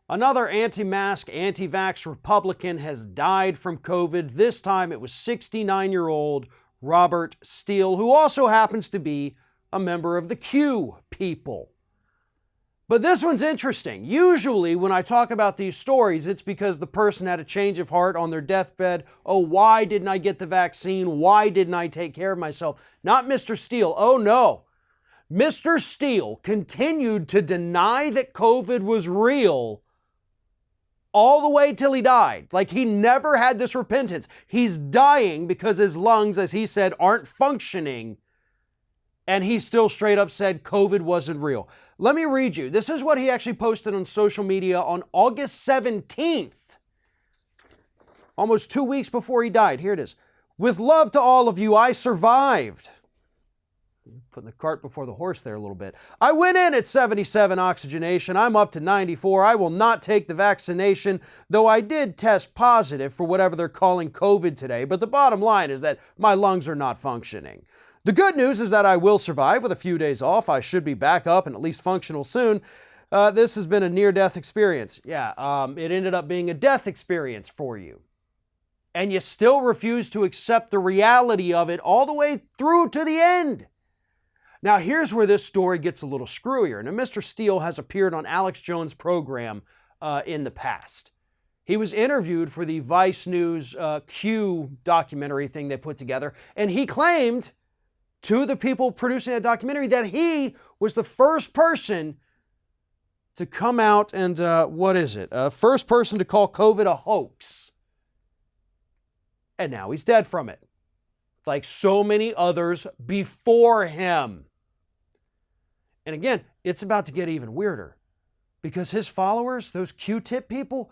Another anti-mask, anti-vax Republican has died from COVID. This time it was 69-year-old Robert Steele, who also happens to be a member of the Q people. But this one's interesting. Usually when I talk about these stories, it's because the person had a change of heart on their deathbed. Oh, why didn't I get the vaccine? Why didn't I take care of myself? Not Mr. Steele. Oh no. Mr. Steele continued to deny that COVID was real all the way till he died. Like he never had this repentance. He's dying because his lungs, as he said, aren't functioning. And he still straight up said COVID wasn't real. Let me read you. This is what he actually posted on social media on August 17th, almost 2 weeks before he died. Here it is. With love to all of you, I survived. Putting the cart before the horse there a little bit. I went in at 77 oxygenation. I'm up to 94. I will not take the vaccination, though I did test positive for whatever they're calling COVID today. But the bottom line is that my lungs are not functioning. The good news is that I will survive with a few days off. I should be back up and at least functional soon. This has been a near-death experience. Yeah, it ended up being a death experience for you. And you still refuse to accept the reality of it all the way through to the end. Now, here's where this story gets a little screwier. Now, Mr. Steele has appeared on Alex Jones' program in the past. He was interviewed for the Vice News Q documentary thing they put together, and he claimed to the people producing that documentary that he was the first person to come out and, first person to call COVID a hoax. And now he's dead from it, like so many others before him. And again, it's about to get even weirder because his followers, those Q-tip people,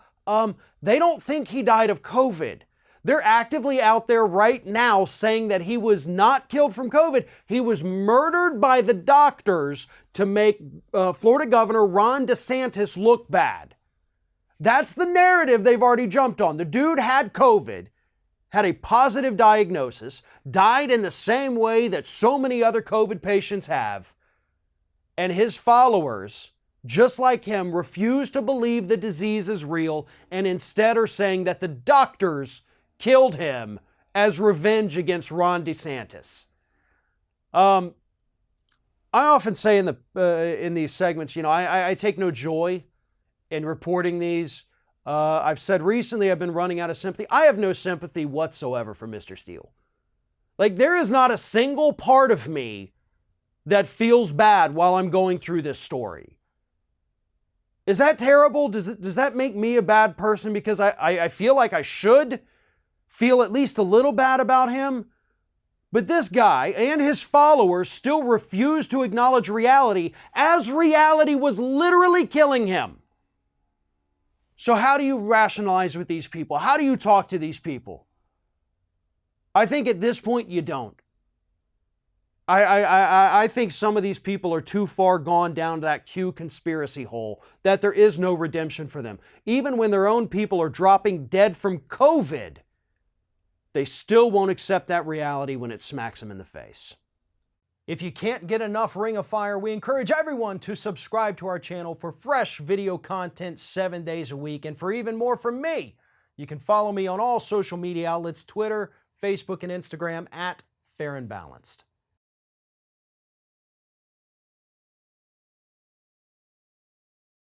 they don't think he died of COVID. They're actively out there right now saying that he was not killed from COVID. He was murdered by the doctors to make Florida Governor Ron DeSantis look bad. That's the narrative they've already jumped on. The dude had COVID, had a positive diagnosis, died in the same way that so many other COVID patients have, and his followers, just like him, refuse to believe the disease is real and instead are saying that the doctors killed him as revenge against Ron DeSantis. I often say in these segments, I take no joy in reporting these. I've said recently I've been running out of sympathy. I have no sympathy whatsoever for Mr. Steele. Like, there is not a single part of me that feels bad while I'm going through this story. Is that terrible? Does that make me a bad person because I feel like I should feel at least a little bad about him? But this guy and his followers still refuse to acknowledge reality, as reality was literally killing him. So how do you rationalize with these people? How do you talk to these people? I think at this point you don't. I think some of these people are too far gone down to that Q conspiracy hole that there is no redemption for them. Even when their own people are dropping dead from COVID, they still won't accept that reality when it smacks them in the face. If you can't get enough Ring of Fire, we encourage everyone to subscribe to our channel for fresh video content 7 days a week. And for even more from me, you can follow me on all social media outlets, Twitter, Facebook, and Instagram @FairandBalanced.